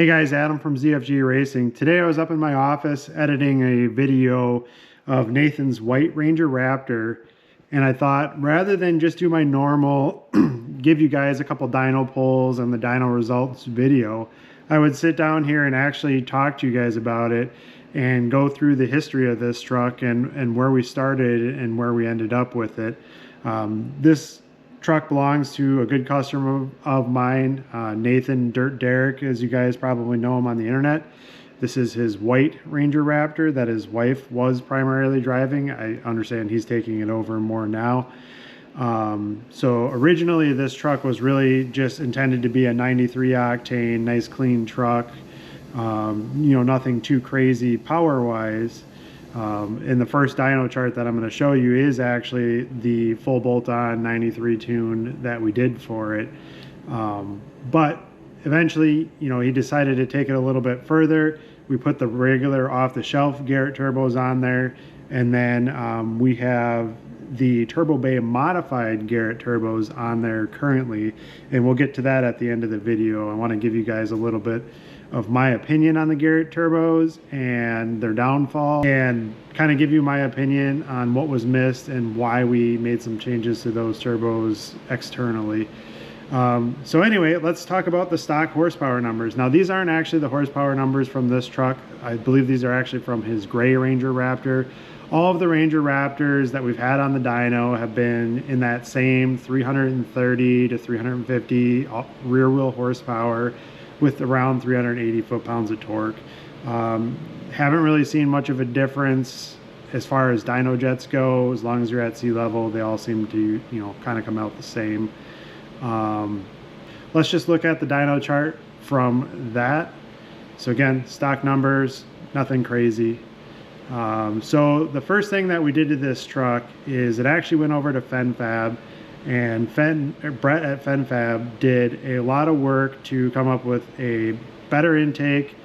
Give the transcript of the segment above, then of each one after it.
Hey guys, Adam from ZFG Racing. Today I was up in my office editing a video of Nathan's White Ranger Raptor, and I thought rather than just do my normal give you guys a couple dyno pulls and the dyno results video, I would sit down here and actually talk to you guys about it and go through the history of this truck and where we started and where we ended up with it. This truck belongs to a good customer of mine, Nathan Dirt Derrick, as you guys probably know him on the internet. This is his white Ranger Raptor that his wife was primarily driving. I understand he's taking it over more now. So originally this truck was really just intended to be a 93 octane, nice clean truck. Nothing too crazy power wise. And the first dyno chart that I'm going to show you is actually the full bolt-on 93 tune that we did for it. But eventually, he decided to take it a little bit further. We put the regular off-the-shelf Garret Turbos on there, and then we have the Turbobay modified Garret Turbos on there currently, and we'll get to that at the end of the video. I want to give you guys a little bit of my opinion on the Garret Turbos and their downfall, and kind of give you my opinion on what was missed and why we made some changes to those turbos externally. So anyway, let's talk about the stock horsepower numbers. Now these aren't actually the horsepower numbers from this truck. I believe these are actually from his gray Ranger Raptor. All of the Ranger Raptors that we've had on the dyno have been in that same 330 to 350 rear wheel horsepower with around 380 foot-pounds of torque. Haven't really seen much of a difference as far as dyno jets go. As long as you're at sea level, they all seem to, kind of come out the same. Let's just look at the dyno chart from that. So again, stock numbers, nothing crazy. So the first thing that we did to this truck is it actually went over to Fen Fab, and Brett at Fen Fab did a lot of work to come up with a better intake,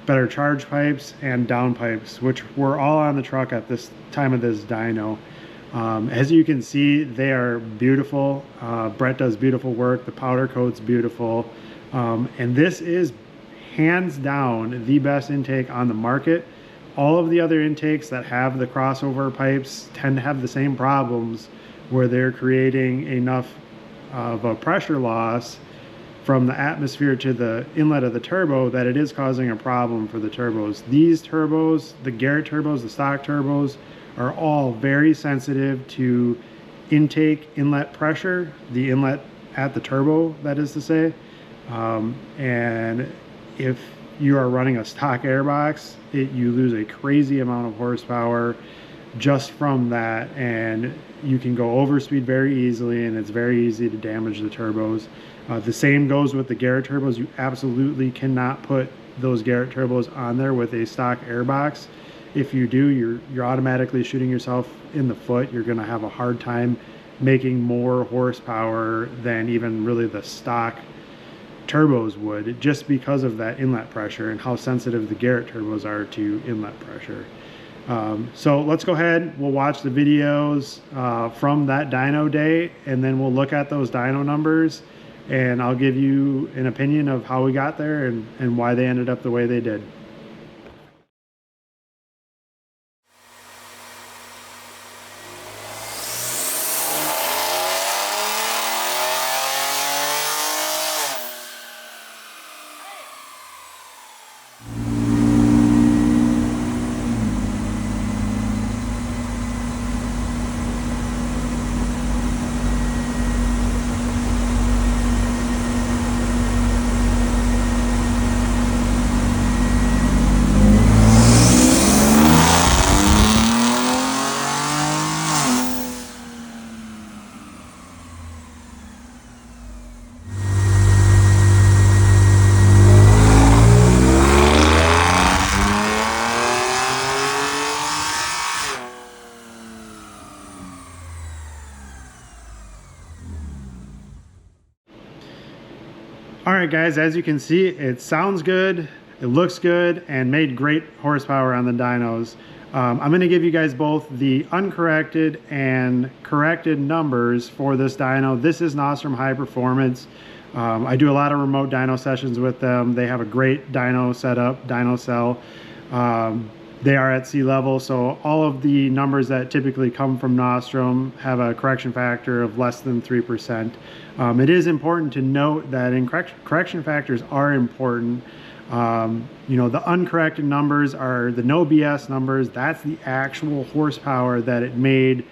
better charge pipes, and down pipes, which were all on the truck at this time of this dyno. As you can see, they are beautiful. Brett does beautiful work. The powder coat's beautiful. And this is hands down the best intake on the market. All of the other intakes that have the crossover pipes tend to have the same problems, where they're creating enough of a pressure loss from the atmosphere to the inlet of the turbo that it is causing a problem for the turbos. These turbos, the Garret Turbos, the stock turbos, are all very sensitive to intake inlet pressure, the inlet at the turbo, that is to say. And if you are running a stock airbox, you lose a crazy amount of horsepower just from that, and you can go over speed very easily, and it's very easy to damage the turbos. The same goes with the Garret Turbos. You absolutely cannot put those Garret Turbos on there with a stock airbox. If you do, you're automatically shooting yourself in the foot. You're going to have a hard time making more horsepower than even really the stock turbos would, just because of that inlet pressure and how sensitive the Garret Turbos are to inlet pressure. So let's go ahead, we'll watch the videos from that dyno day, and then we'll look at those dyno numbers, and I'll give you an opinion of how we got there and why they ended up the way they did. Alright guys, as you can see, it sounds good, it looks good, and made great horsepower on the dynos. I'm going to give you guys both the uncorrected and corrected numbers for this dyno. This is Nostrum High Performance. I do a lot of remote dyno sessions with them. They have a great dyno setup, dyno cell. They are at sea level, so all of the numbers that typically come from Nostrum have a correction factor of less than 3%. It is important to note that correction factors are important. You know, the uncorrected numbers are the no BS numbers. That's the actual horsepower that it made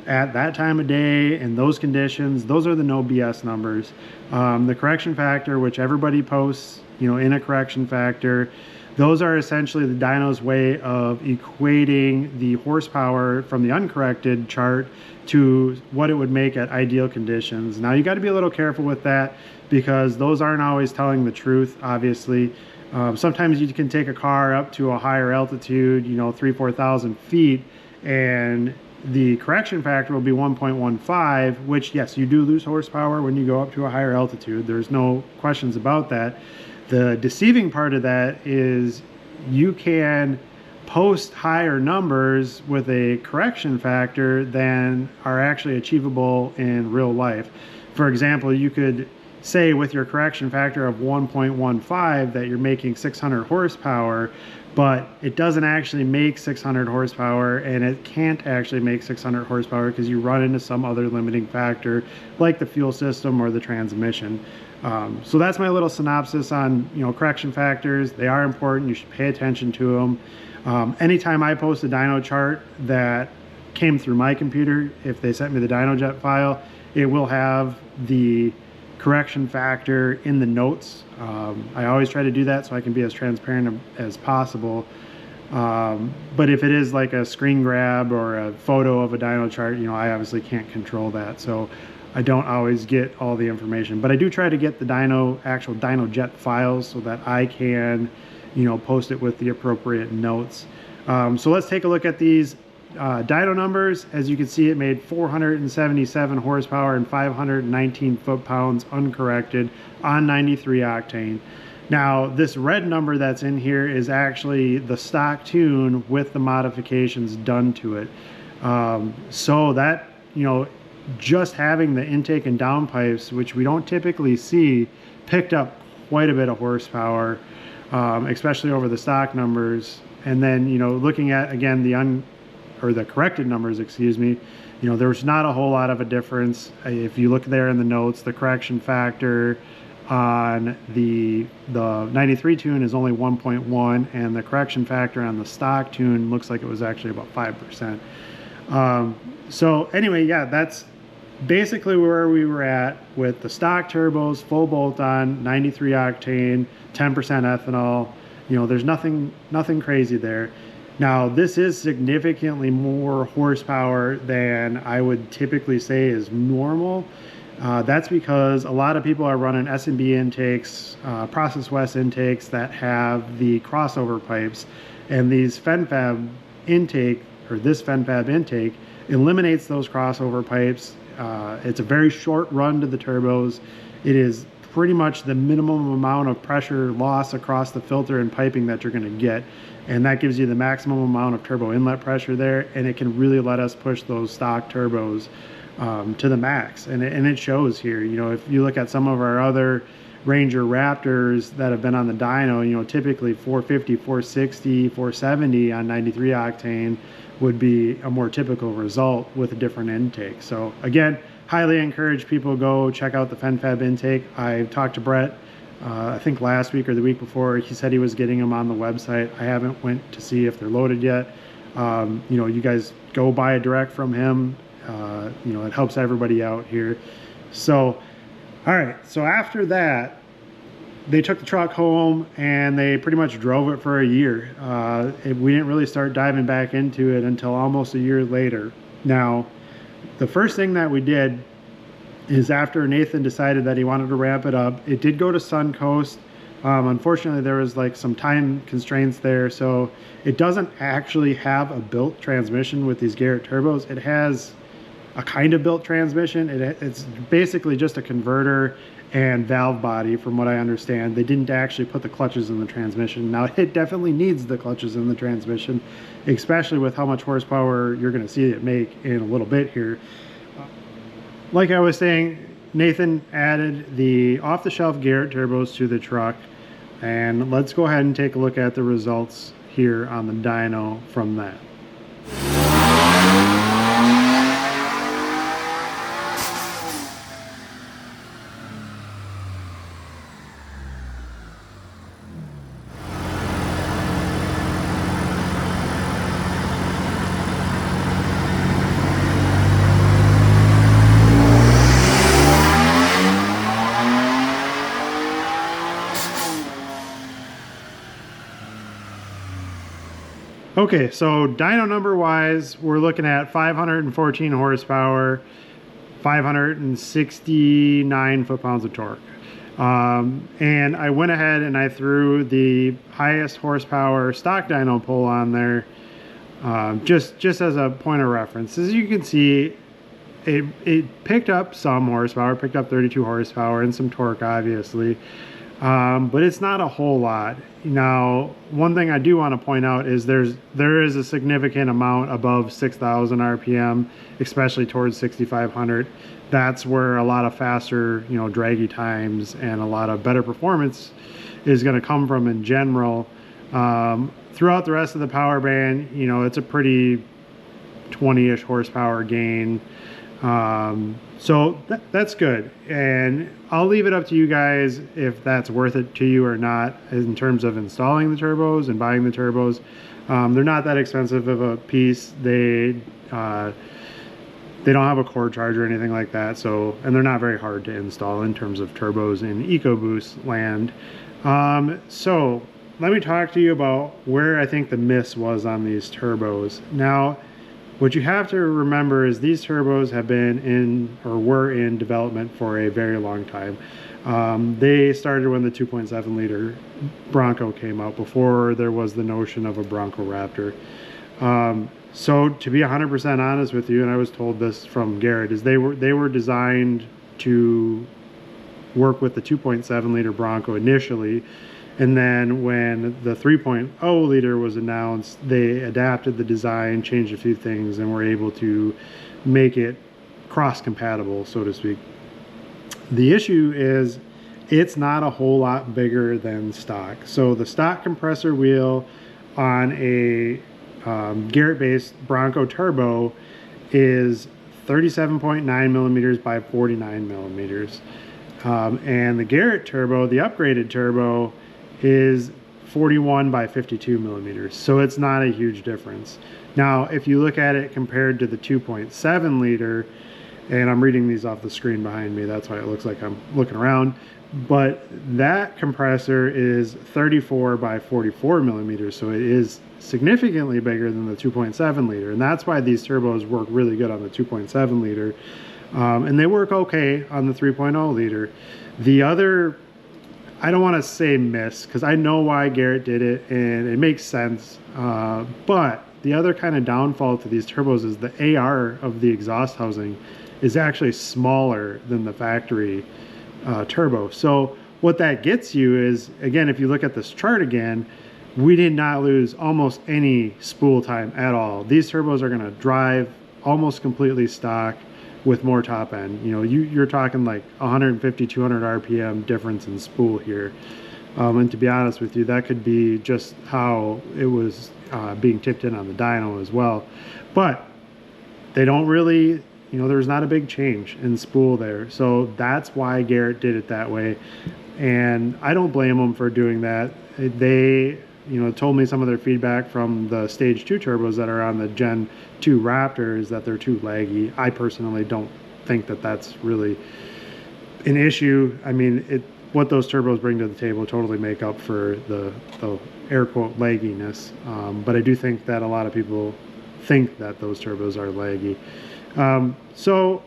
at that time of day in those conditions. Those are the no BS numbers. The correction factor, which everybody posts, you know, in a correction factor, those are essentially the dyno's way of equating the horsepower from the uncorrected chart to what it would make at ideal conditions. Now you got to be a little careful with that because those aren't always telling the truth, obviously. Sometimes you can take a car up to a higher altitude, you know, 3,000–4,000 feet, and the correction factor will be 1.15, which, yes, you do lose horsepower when you go up to a higher altitude. There's no questions about that. The deceiving part of that is you can post higher numbers with a correction factor than are actually achievable in real life. For example, you could say with your correction factor of 1.15 that you're making 600 horsepower, but it doesn't actually make 600 horsepower, and it can't actually make 600 horsepower because you run into some other limiting factor like the fuel system or the transmission. So that's my little synopsis on, you know, correction factors. They are important. You should pay attention to them. Anytime I post a dyno chart that came through my computer, if they sent me the DynoJet file, it will have the correction factor in the notes. I always try to do that so I can be as transparent as possible. But if it is like a screen grab or a photo of a dyno chart, you know, I obviously can't control that. So I don't always get all the information, but I do try to get the actual DynoJet files so that I can, you know, post it with the appropriate notes. So let's take a look at these dyno numbers. As you can see, it made 477 horsepower and 519 foot-pounds uncorrected on 93 octane. Now, this red number that's in here is actually the stock tune with the modifications done to it. So that, you know, just having the intake and downpipes, which we don't typically see, picked up quite a bit of horsepower, especially over the stock numbers. And then, you know, looking at, again, the corrected numbers, excuse me, you know, there's not a whole lot of a difference. If you look there in the notes, the correction factor on the 93 tune is only 1.1, and the correction factor on the stock tune looks like it was actually about 5%. So anyway, yeah, that's basically where we were at with the stock turbos, full bolt-on, 93 octane, 10% ethanol. You know, there's nothing crazy there. Now, this is significantly more horsepower than I would typically say is normal. That's because a lot of people are running S&B intakes, Process West intakes that have the crossover pipes, and these Fen Fab intake, or this Fen Fab intake, eliminates those crossover pipes. It's a very short run to the turbos. It is pretty much the minimum amount of pressure loss across the filter and piping that you're going to get, and that gives you the maximum amount of turbo inlet pressure there, and it can really let us push those stock turbos to the max, and it shows here. You know, if you look at some of our other Ranger Raptors that have been on the dyno, you know, typically 450, 460, 470 on 93 octane would be a more typical result with a different intake. So again, highly encourage people go check out the Fen Fab intake. I talked to Brett, I think last week or the week before. He said he was getting them on the website. I haven't went to see if they're loaded yet. You know, you guys go buy it direct from him. You know, it helps everybody out here. So, all right, so after that, they took the truck home and they pretty much drove it for a year. We didn't really start diving back into it until almost a year later. Now, the first thing that we did is after Nathan decided that he wanted to ramp it up, it did go to Suncoast. Unfortunately, there was like some time constraints there, so it doesn't actually have a built transmission with these Garret Turbos. It has a kind of built transmission. It's basically just a converter and valve body, from what I understand. They didn't actually put the clutches in the transmission. Now, it definitely needs the clutches in the transmission, especially with how much horsepower you're going to see it make in a little bit here. Like I was saying, Nathan added the off-the-shelf Garret Turbos to the truck, and let's go ahead and take a look at the results here on the dyno from that. Okay, so dyno number wise, we're looking at 514 horsepower, 569 foot-pounds of torque. And I went ahead and I threw the highest horsepower stock dyno pull on there, just as a point of reference. As you can see, it picked up some horsepower, picked up 32 horsepower and some torque, obviously. But it's not a whole lot. Now, one thing I do want to point out is there is a significant amount above 6,000 RPM, especially towards 6,500. That's where a lot of faster, draggy times and a lot of better performance is going to come from in general. Throughout the rest of the power band, it's a pretty 20-ish horsepower gain. So that's good, and I'll leave it up to you guys if that's worth it to you or not in terms of installing the turbos and buying the turbos. They're not that expensive of a piece. They don't have a cord charge or anything like that, and they're not very hard to install in terms of turbos in EcoBoost land. So let me talk to you about where I think the miss was on these turbos. Now, what you have to remember is these turbos have been in, or were in development for a very long time. They started when the 2.7 liter Bronco came out, before there was the notion of a Bronco Raptor. So to be 100% honest with you, and I was told this from Garret, is they were designed to work with the 2.7 liter Bronco initially. And then when the 3.0 liter was announced, they adapted the design, changed a few things, and were able to make it cross-compatible, so to speak. The issue is it's not a whole lot bigger than stock. So the stock compressor wheel on a Garret-based Bronco turbo is 37.9 millimeters by 49 millimeters. And the Garret turbo, the upgraded turbo, is 41 by 52 millimeters, so it's not a huge difference. Now, if you look at it compared to the 2.7 liter, and I'm reading these off the screen behind me, that's why it looks like I'm looking around, but that compressor is 34 by 44 millimeters, so it is significantly bigger than the 2.7 liter, and that's why these turbos work really good on the 2.7 liter, and they work okay on the 3.0 liter. The other, I don't want to say miss, because I know why Garret did it and it makes sense, but the other kind of downfall to these turbos is the AR of the exhaust housing is actually smaller than the factory turbo. So what that gets you is, again, if you look at this chart again, we did not lose almost any spool time at all. These turbos are going to drive almost completely stock with more top end. You're talking like 150, 200 RPM difference in spool here. And to be honest with you, that could be just how it was being tipped in on the dyno as well. But they don't really, there's not a big change in spool there. So that's why Garret did it that way. And I don't blame them for doing that. They, told me some of their feedback from the stage 2 turbos that are on the Gen 2 Raptors that they're too laggy. I personally don't think that that's really an issue. I mean, what those turbos bring to the table totally make up for the air quote lagginess. But I do think that a lot of people think that those turbos are laggy. So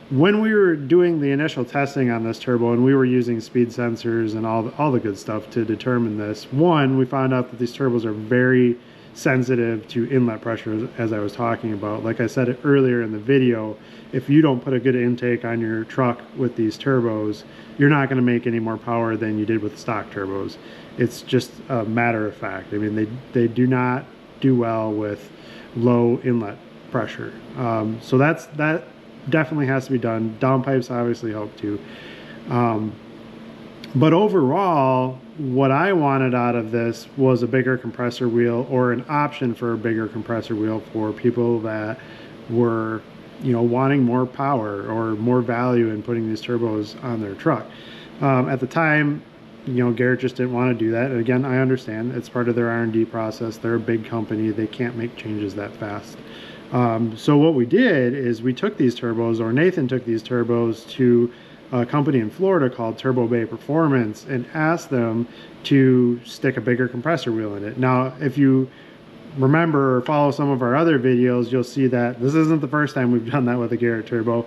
when we were doing the initial testing on this turbo and we were using speed sensors and all the good stuff to determine this, one, we found out that these turbos are very sensitive to inlet pressure, as I was talking about. Like I said earlier in the video, if you don't put a good intake on your truck with these turbos, you're not going to make any more power than you did with stock turbos. It's just a matter of fact. I mean, they do not do well with low inlet pressure. So that's definitely has to be done. Downpipes obviously help too. But overall, what I wanted out of this was a bigger compressor wheel, or an option for a bigger compressor wheel for people that were, wanting more power or more value in putting these turbos on their truck. At the time, Garret just didn't want to do that. And again, I understand it's part of their R&D process. They're a big company. They can't make changes that fast. So what we did is we took these turbos, or Nathan took these turbos to a company in Florida called Turbobay Performance, and asked them to stick a bigger compressor wheel in it. Now, if you remember or follow some of our other videos, you'll see that this isn't the first time we've done that with a Garret turbo.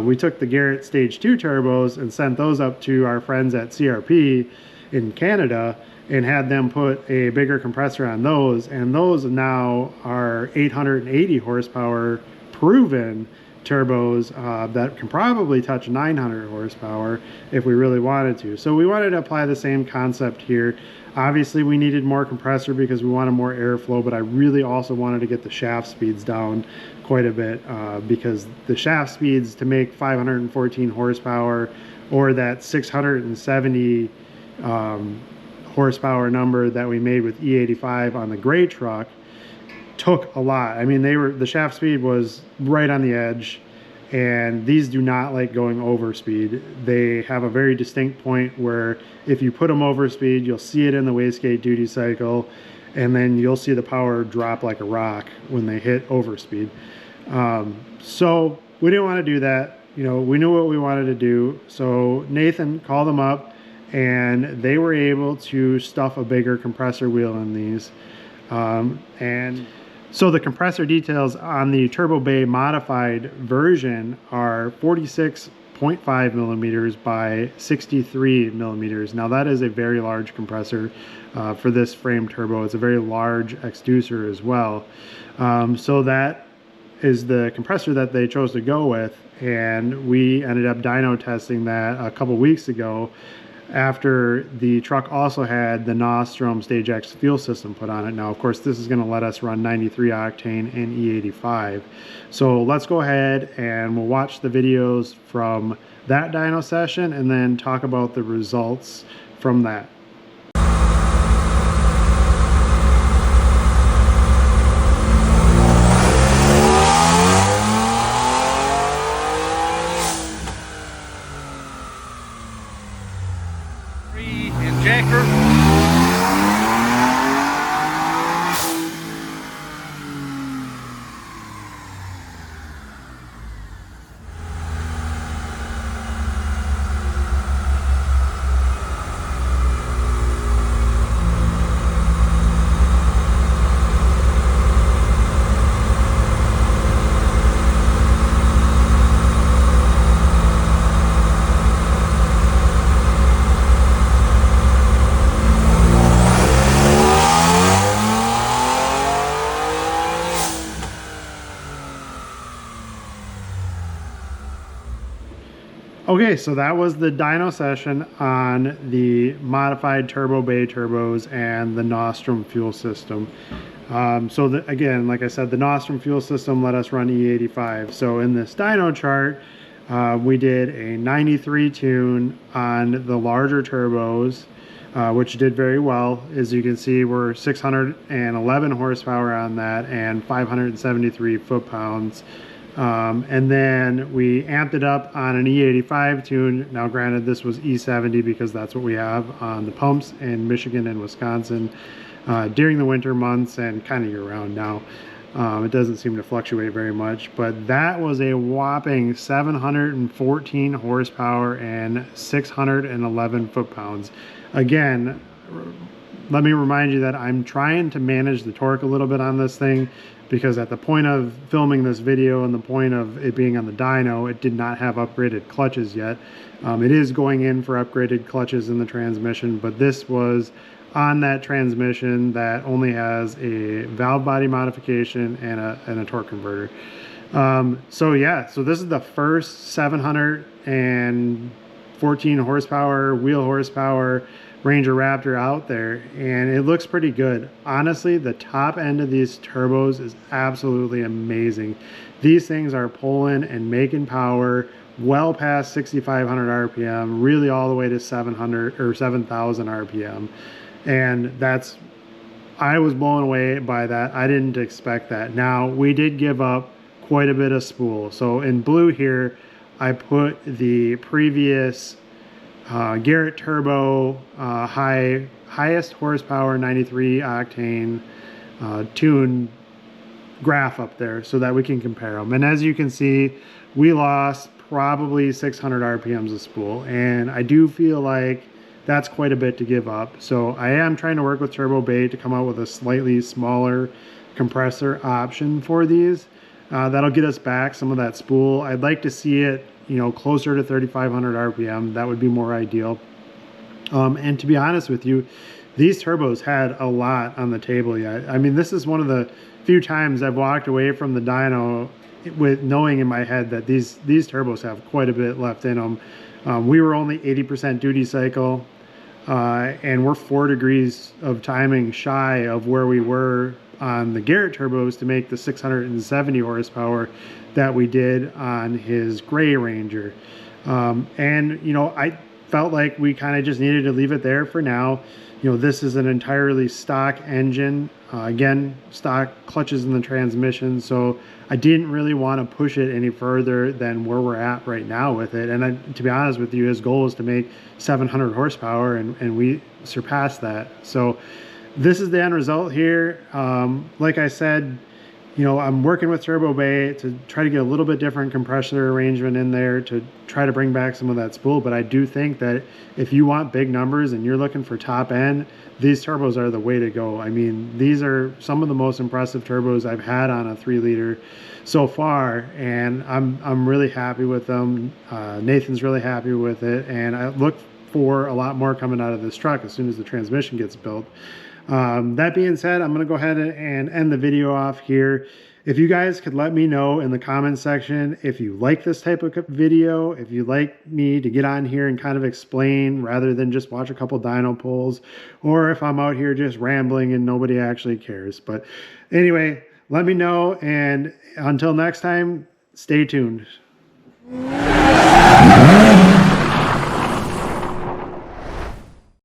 We took the Garret Stage 2 turbos and sent those up to our friends at CRP in Canada and had them put a bigger compressor on those, and those now are 880 horsepower proven turbos that can probably touch 900 horsepower if we really wanted to. So we wanted to apply the same concept here. Obviously we needed more compressor because we wanted more airflow, but I really also wanted to get the shaft speeds down quite a bit because the shaft speeds to make 514 horsepower or that 670 horsepower number that we made with E85 on the gray truck took a lot. I mean, the shaft speed was right on the edge, and these do not like going over speed. They have a very distinct point where if you put them over speed, you'll see it in the wastegate duty cycle, and then you'll see the power drop like a rock when they hit over speed. So we didn't want to do that. We knew what we wanted to do. So Nathan called them up, and they were able to stuff a bigger compressor wheel in these. So the compressor details on the Turbobay modified version are 46.5 millimeters by 63 millimeters. Now that is a very large compressor for this frame turbo. It's a very large exducer as well. So that is the compressor that they chose to go with, and we ended up dyno testing that a couple weeks ago, after the truck also had the Nostrum Stage X fuel system put on it. Now, of course, this is going to let us run 93 octane and E85. So let's go ahead and we'll watch the videos from that dyno session and then talk about the results from that. Okay, so that was the dyno session on the modified Turbobay turbos and the Nostrum fuel system. Again, like I said, the Nostrum fuel system let us run E85. So in this dyno chart, we did a 93 tune on the larger turbos, which did very well. As you can see, we're 611 horsepower on that and 573 foot-pounds. And then we amped it up on an E85 tune. Now granted, this was E70 because that's what we have on the pumps in Michigan and Wisconsin during the winter months and kind of year round now. It doesn't seem to fluctuate very much, but that was a whopping 714 horsepower and 611 foot-pounds. Again, let me remind you that I'm trying to manage the torque a little bit on this thing, because at the point of filming this video and the point of it being on the dyno, it did not have upgraded clutches yet. It is going in for upgraded clutches in the transmission, but this was on that transmission that only has a valve body modification and a torque converter. So yeah, so this is the first 714 14 horsepower, wheel horsepower Ranger Raptor out there, and it looks pretty good. Honestly, the top end of these turbos is absolutely amazing. These things are pulling and making power well past 6,500 RPM, really all the way to 700 or 7,000 RPM. And that's, I was blown away by that. I didn't expect that. Now, we did give up quite a bit of spool. So in blue here, I put the previous Garret Turbo highest horsepower 93 octane tuned graph up there so that we can compare them. And as you can see, we lost probably 600 RPMs of spool, and I do feel like that's quite a bit to give up. So I am trying to work with Turbobay to come out with a slightly smaller compressor option for these. That'll get us back some of that spool. I'd like to see it, you know, closer to 3,500 RPM. That would be more ideal. And to be honest with you, these turbos had a lot on the table yet. I mean, this is one of the few times I've walked away from the dyno with knowing in my head that these turbos have quite a bit left in them. We were only 80% duty cycle, and we're 4 degrees of timing shy of where we were on the Garret turbos to make the 670 horsepower that we did on his gray Ranger. And you know, I felt like we kind of just needed to leave it there for now. You know, this is an entirely stock engine, again, stock clutches in the transmission, so I didn't really want to push it any further than where we're at right now with it. And to be honest with you, his goal is to make 700 horsepower, and we surpassed that. So this is the end result here. Like I said, you know, I'm working with Turbobay to try to get a little bit different compressor arrangement in there to try to bring back some of that spool. But I do think that if you want big numbers and you're looking for top end, these turbos are the way to go. I mean, these are some of the most impressive turbos I've had on a 3-liter so far, and I'm really happy with them. Nathan's really happy with it, and I look for a lot more coming out of this truck as soon as the transmission gets built. That being said, I'm going to go ahead and end the video off here. If you guys could let me know in the comments section if you like this type of video, if you like me to get on here and kind of explain rather than just watch a couple dyno pulls, or if I'm out here just rambling and nobody actually cares. But anyway, let me know, and until next time, stay tuned.